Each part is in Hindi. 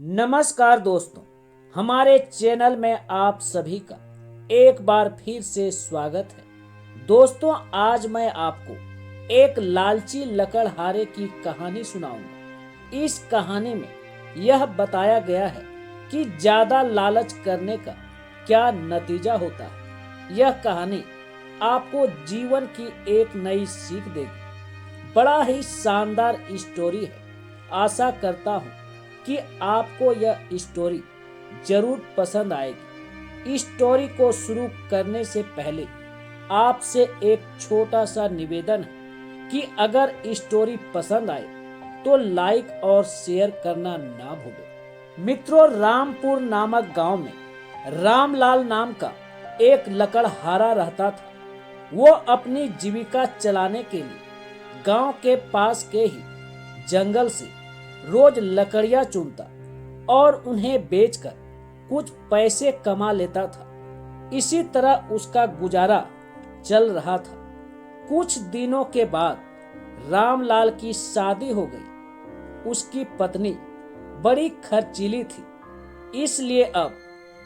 नमस्कार दोस्तों, हमारे चैनल में आप सभी का एक बार फिर से स्वागत है। दोस्तों, आज मैं आपको एक लालची लकड़हारे की कहानी सुनाऊंगा। इस कहानी में यह बताया गया है कि ज्यादा लालच करने का क्या नतीजा होता है। यह कहानी आपको जीवन की एक नई सीख देगी। बड़ा ही शानदार स्टोरी है। आशा करता हूँ कि आपको यह स्टोरी जरूर पसंद आएगी। इस स्टोरी को शुरू करने से पहले आपसे एक छोटा सा निवेदन है कि अगर स्टोरी पसंद आए तो लाइक और शेयर करना ना भूलें। मित्रों, रामपुर नामक गांव में रामलाल नाम का एक लकड़हारा रहता था। वो अपनी जीविका चलाने के लिए गांव के पास के ही जंगल से रोज लकड़ियां चुनता और उन्हें बेचकर कुछ पैसे कमा लेता था। इसी तरह उसका गुजारा चल रहा था। कुछ दिनों के बाद रामलाल की शादी हो गई। उसकी पत्नी बड़ी खर्चीली थी, इसलिए अब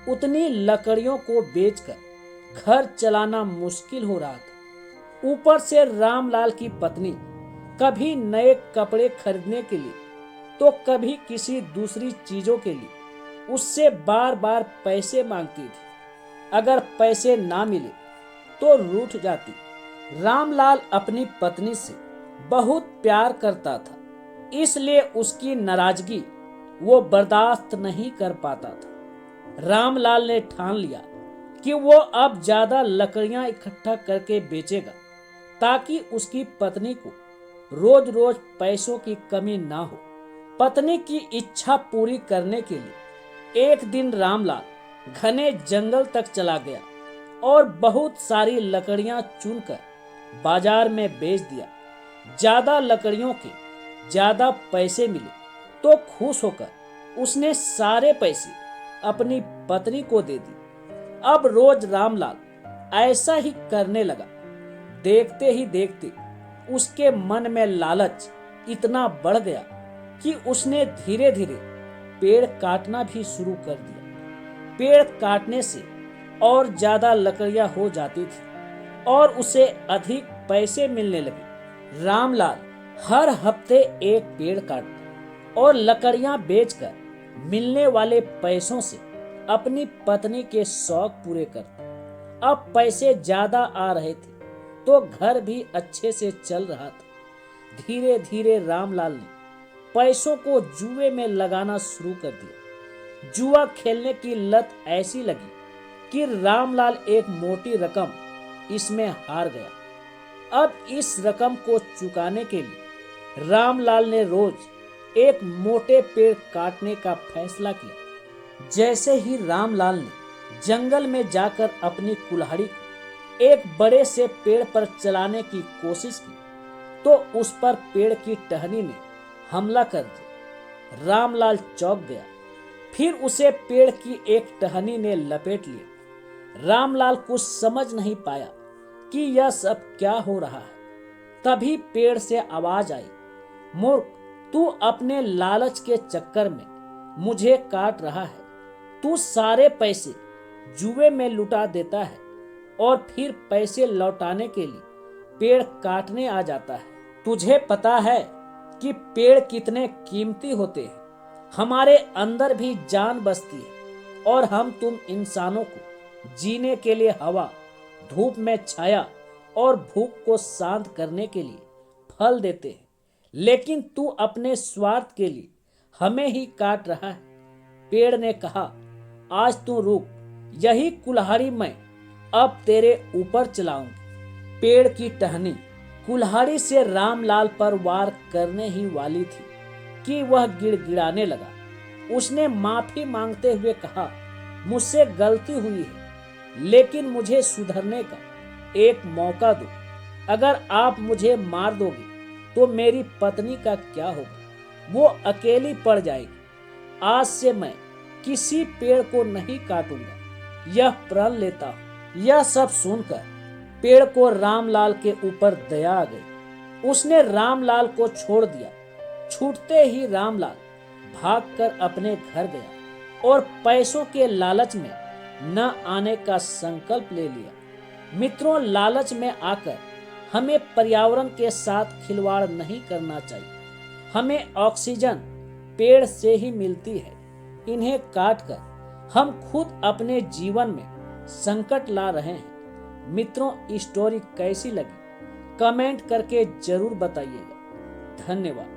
उतनी लकड़ियों को बेचकर घर चलाना मुश्किल हो रहा था। ऊपर से रामलाल की पत्नी कभी नए कपड़े खरीदने के लिए तो कभी किसी दूसरी चीजों के लिए उससे बार बार पैसे मांगती थी। अगर पैसे ना मिले तो रूठ जाती। रामलाल अपनी पत्नी से बहुत प्यार करता था, इसलिए उसकी नाराजगी वो बर्दाश्त नहीं कर पाता था। रामलाल ने ठान लिया कि वो अब ज्यादा लकड़ियां इकट्ठा करके बेचेगा ताकि उसकी पत्नी को रोज रोज पैसों की कमी ना हो। पत्नी की इच्छा पूरी करने के लिए एक दिन रामलाल घने जंगल तक चला गया और बहुत सारी लकड़ियां चुनकर बाजार में बेच दिया। ज्यादा लकड़ियों के ज्यादा पैसे मिले तो खुश होकर उसने सारे पैसे अपनी पत्नी को दे दिए। अब रोज रामलाल ऐसा ही करने लगा। देखते ही देखते उसके मन में लालच इतना बढ़ गया कि उसने धीरे धीरे पेड़ काटना भी शुरू कर दिया। पेड़ काटने से और ज्यादा लकड़ियां हो जाती थी और उसे अधिक पैसे मिलने लगे। रामलाल हर हफ्ते एक पेड़ काटता और लकड़ियां बेचकर मिलने वाले पैसों से अपनी पत्नी के शौक पूरे करता। अब पैसे ज्यादा आ रहे थे तो घर भी अच्छे से चल रहा था। धीरे धीरे रामलाल ने पैसों को जुए में लगाना शुरू कर दिया। जुआ खेलने की लत ऐसी लगी कि रामलाल एक मोटी रकम इसमें हार गया। अब इस रकम को चुकाने के लिए रामलाल ने रोज एक मोटे पेड़ काटने का फैसला किया। जैसे ही रामलाल ने जंगल में जाकर अपनी कुल्हाड़ी को एक बड़े से पेड़ पर चलाने की कोशिश की तो उस पर पेड़ की टहनी ने हमला कर दिया। रामलाल चौंक गया। फिर उसे पेड़ की एक टहनी ने लपेट लिया। रामलाल कुछ समझ नहीं पाया कि यह सब क्या हो रहा है। तभी पेड़ से आवाज आई, मूर्ख, तू अपने लालच के चक्कर में मुझे काट रहा है। तू सारे पैसे जुए में लुटा देता है और फिर पैसे लौटाने के लिए पेड़ काटने आ जाता है। तुझे पता है कि पेड़ कितने कीमती होते हैं। हमारे अंदर भी जान बसती है और हम तुम इंसानों को जीने के लिए हवा, धूप में छाया और भूख को शांत करने के लिए फल देते हैं, लेकिन तू अपने स्वार्थ के लिए हमें ही काट रहा है। पेड़ ने कहा, आज तू रुक, यही कुल्हाड़ी मैं अब तेरे ऊपर चलाऊंगी। पेड़ की टहनी कुल्हाड़ी से रामलाल पर वार करने ही वाली थी कि वह गिड़गिड़ाने लगा। उसने माफी मांगते हुए कहा, मुझसे गलती हुई है, लेकिन मुझे सुधरने का एक मौका दो। अगर आप मुझे मार दोगे तो मेरी पत्नी का क्या होगा? वो अकेली पड़ जाएगी। आज से मैं किसी पेड़ को नहीं काटूंगा, यह प्रण लेता हूँ। यह सब सुनकर पेड़ को रामलाल के ऊपर दया आ गई। उसने रामलाल को छोड़ दिया। छूटते ही रामलाल भागकर अपने घर गया और पैसों के लालच में न आने का संकल्प ले लिया। मित्रों, लालच में आकर हमें पर्यावरण के साथ खिलवाड़ नहीं करना चाहिए। हमें ऑक्सीजन पेड़ से ही मिलती है। इन्हें काटकर हम खुद अपने जीवन में संकट ला रहे हैं। मित्रों, स्टोरी कैसी लगी कमेंट करके जरूर बताइएगा। धन्यवाद।